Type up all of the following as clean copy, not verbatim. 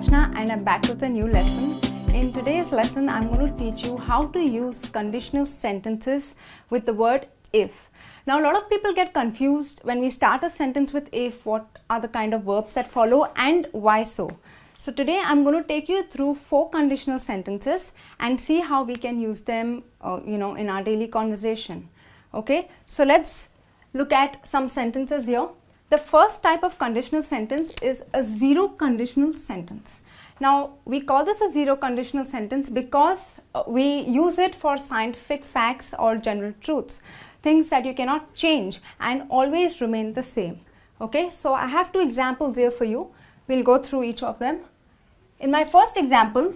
Rachna and I'm back with a new lesson. In today's lesson, I'm going to teach you how to use conditional sentences with the word if. Now, a lot of people get confused when we start a sentence with if, what are the kind of verbs that follow and why so. So today I'm going to take you through 4 conditional sentences and see how we can use them in our daily conversation. Okay, so let's look at some sentences here. The first type of conditional sentence is a zero conditional sentence. Now, we call this a zero conditional sentence because we use it for scientific facts or general truths, things that you cannot change and always remain the same. Okay, so I have 2 examples here for you. We'll go through each of them. In my first example,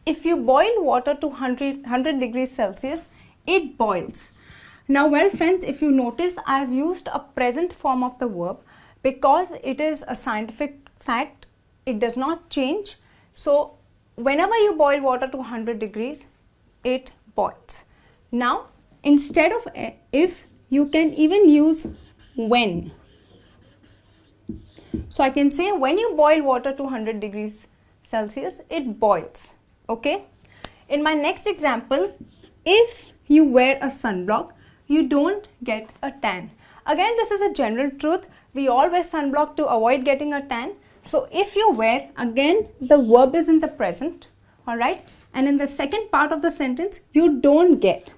if you boil water to 100 degrees Celsius, it boils. Now, well friends, if you notice, I have used a present form of the verb because it is a scientific fact. It does not change. So, whenever you boil water to 100 degrees, it boils. Now, instead of if, you can even use when. So, I can say when you boil water to 100 degrees Celsius, it boils. Okay. In my next example, if you wear a sunblock, you don't get a tan. Again, this is a general truth. We all wear sunblock to avoid getting a tan. So, if you wear, again, the verb is in the present. Alright. And in the second part of the sentence, you don't get.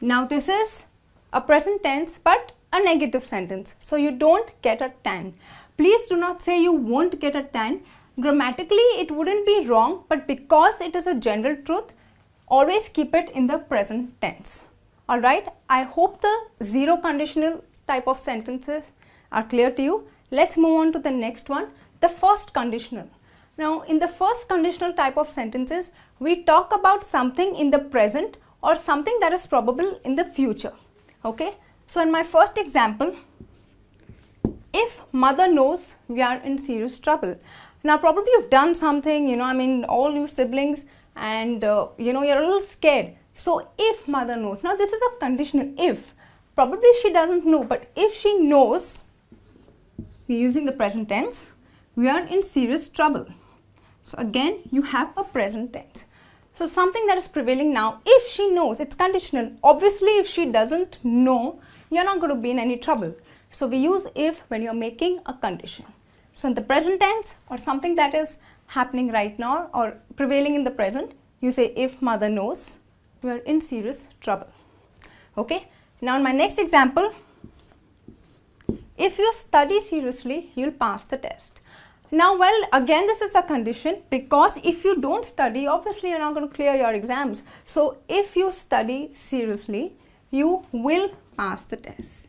Now, this is a present tense but a negative sentence. So, you don't get a tan. Please do not say you won't get a tan. Grammatically, it wouldn't be wrong, but because it is a general truth, always keep it in the present tense. Alright, I hope the zero conditional type of sentences are clear to you. Let's move on to the next one, the first conditional. Now, in the first conditional type of sentences, we talk about something in the present or something that is probable in the future. Okay, so in my first example, if mother knows, we are in serious trouble. Now, probably you've done something, all you siblings, and you're a little scared. So, if mother knows, now this is a conditional if. Probably she doesn't know, but if she knows, we're using the present tense, we are in serious trouble. So, again, you have a present tense. So, something that is prevailing now, if she knows, it's conditional. Obviously, if she doesn't know, you're not going to be in any trouble. So, we use if when you're making a condition. So, in the present tense or something that is happening right now or prevailing in the present, you say if mother knows, we are in serious trouble. Okay. Now, in my next example, if you study seriously, you'll pass the test. Now, well, again, this is a condition because if you don't study, obviously you're not going to clear your exams. So, if you study seriously, you will pass the test.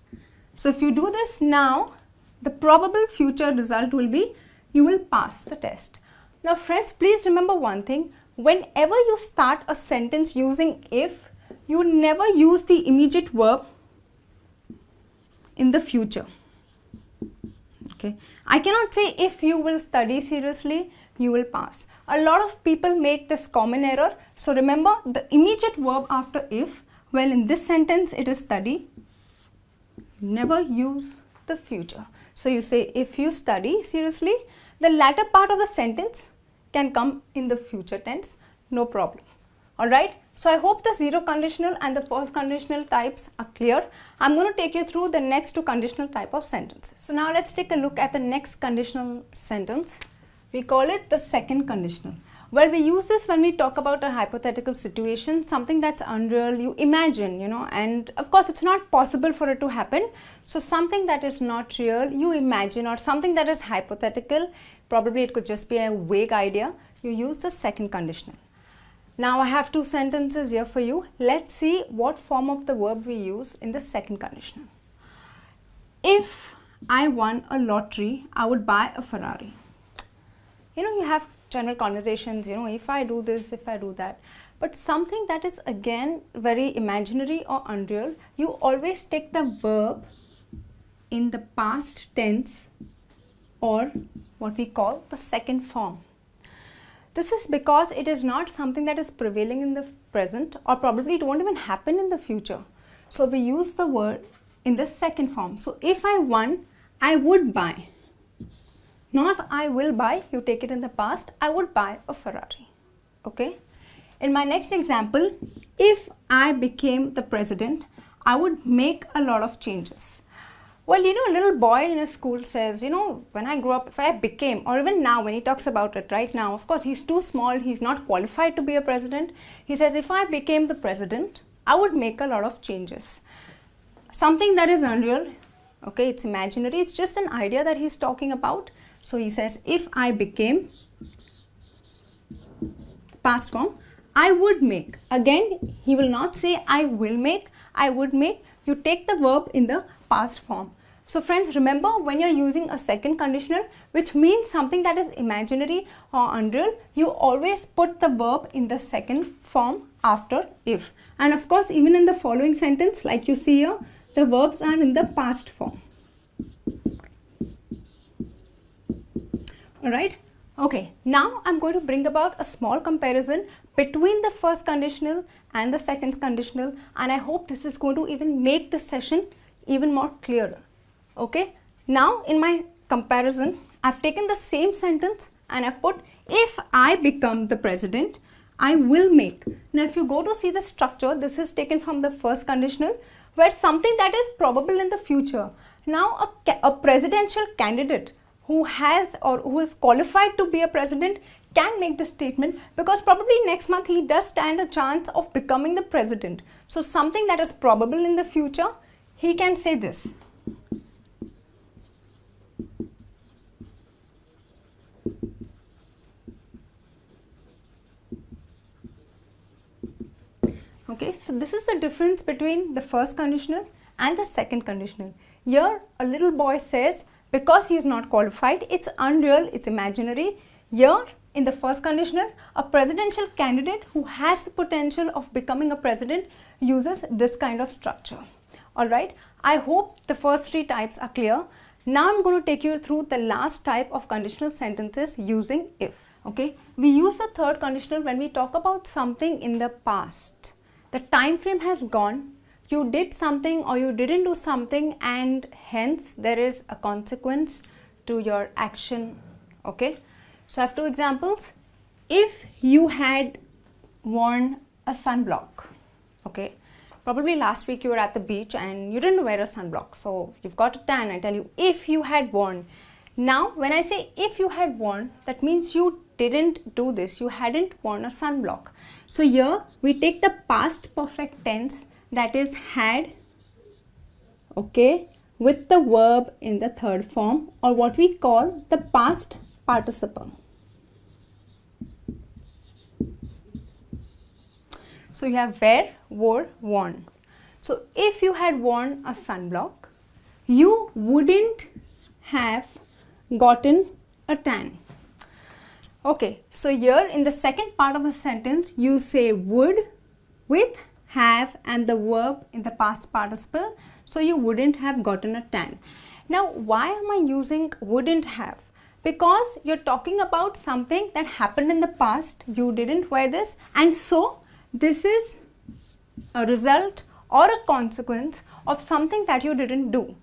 So, if you do this now, the probable future result will be you will pass the test. Now, friends, please remember one thing. Whenever you start a sentence using if, you never use the immediate verb in the future. Okay. I cannot say if you will study seriously, you will pass. A lot of people make this common error. So, remember the immediate verb after if, well, in this sentence it is study. Never use the future. So, you say if you study seriously, the latter part of the sentence can come in the future tense, no problem. Alright, so I hope the zero conditional and the first conditional types are clear. I'm going to take you through the next 2 conditional type of sentences. So now let's take a look at the next conditional sentence. We call it the second conditional. Well, we use this when we talk about a hypothetical situation, something that's unreal, you imagine, and of course it's not possible for it to happen. So something that is not real, you imagine, or something that is hypothetical, probably it could just be a vague idea, you use the second conditional. Now, I have 2 sentences here for you. Let's see what form of the verb we use in the second conditional. If I won a lottery, I would buy a Ferrari. You have general conversations, if I do this, if I do that. But something that is again very imaginary or unreal, you always take the verb in the past tense or what we call the second form. This is because it is not something that is prevailing in the present or probably it won't even happen in the future. So, we use the word in the second form. So, if I won, I would buy. Not I will buy, you take it in the past, I would buy a Ferrari. Okay. In my next example, if I became the president, I would make a lot of changes. Well, you know, a little boy in a school says, you know, when I grow up, if I became, or even now when he talks about it right now, of course, he's too small, he's not qualified to be a president. He says, if I became the president, I would make a lot of changes. Something that is unreal, okay, it's imaginary, it's just an idea that he's talking about. So he says, if I became, past form, I would make. Again, he will not say I will make, I would make. You take the verb in the past form. So friends, remember when you're using a second conditional, which means something that is imaginary or unreal, you always put the verb in the second form after if. And of course, even in the following sentence, like you see here, the verbs are in the past form. Alright. Okay, now I'm going to bring about a small comparison between the first conditional and the second conditional, and I hope this is going to even make the session even more clearer. Okay, now in my comparison, I've taken the same sentence and I've put, if I become the president, I will make. Now if you go to see the structure, this is taken from the first conditional, where something that is probable in the future. Now a presidential candidate who has or who is qualified to be a president can make this statement, because probably next month he does stand a chance of becoming the president. So something that is probable in the future, he can say this. Okay, so this is the difference between the first conditional and the second conditional. Here a little boy says, because he is not qualified, it's unreal, it's imaginary. Here in the first conditional, a presidential candidate who has the potential of becoming a president uses this kind of structure. Alright, I hope the first three types are clear. Now I'm going to take you through the last type of conditional sentences using if. Okay, we use the third conditional when we talk about something in the past. The time frame has gone, you did something or you didn't do something, and hence there is a consequence to your action. Okay, so I have two examples. If you had worn a sunblock, okay, probably last week you were at the beach and you didn't wear a sunblock, so you've got a tan. I tell you, if you had worn. Now when I say if you had worn, that means you didn't do this, you hadn't worn a sunblock. So here we take the past perfect tense, that is had, okay, with the verb in the third form, or what we call the past participle. So you have wear, wore, worn. So if you had worn a sunblock, you wouldn't have gotten a tan. Okay, so here in the second part of the sentence, you say would with have and the verb in the past participle, so you wouldn't have gotten a tan. Now why am I using wouldn't have? Because you're talking about something that happened in the past, you didn't wear this, and so this is a result or a consequence of something that you didn't do.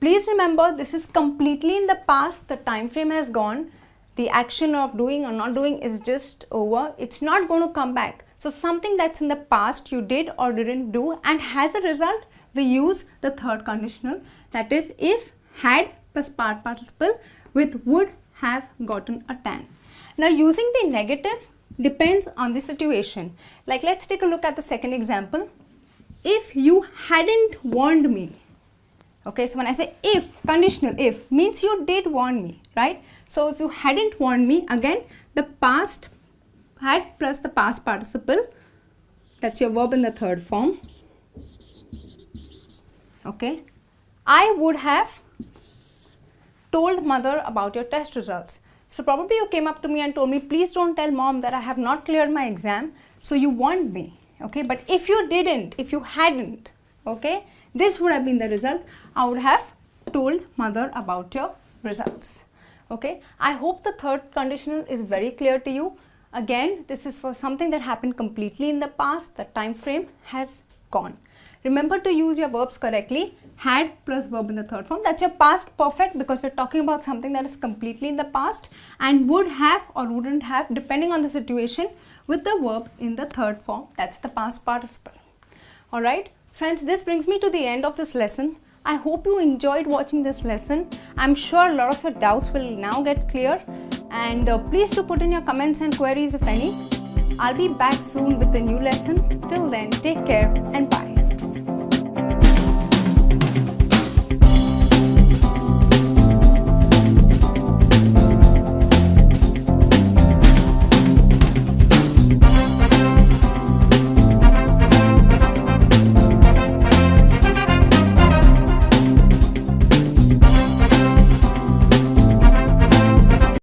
Please remember, this is completely in the past, the time frame has gone, the action of doing or not doing is just over, it's not going to come back. So something that's in the past you did or didn't do, and as a result we use the third conditional, that is if had plus past participle with would have gotten a tan. Now using the negative depends on the situation. Like let's take a look at the second example. If you hadn't warned me. Okay, so when I say if, conditional if means you did warn me, right? So if you hadn't warned me, again the past had plus the past participle, that's your verb in the third form. Okay, I would have told mother about your test results. So probably you came up to me and told me, please don't tell mom that I have not cleared my exam. So you warned me. Okay, but if you didn't, if you hadn't, okay, this would have been the result. I would have told mother about your results. Okay, I hope the third conditional is very clear to you. Again, this is for something that happened completely in the past, the time frame has gone. Remember to use your verbs correctly. Had plus verb in the third form. That's your past perfect, because we're talking about something that is completely in the past. And would have or wouldn't have, depending on the situation, with the verb in the third form. That's the past participle. Alright, friends, this brings me to the end of this lesson. I hope you enjoyed watching this lesson. I'm sure a lot of your doubts will now get clear. And please do put in your comments and queries if any. I'll be back soon with a new lesson. Till then, take care and bye.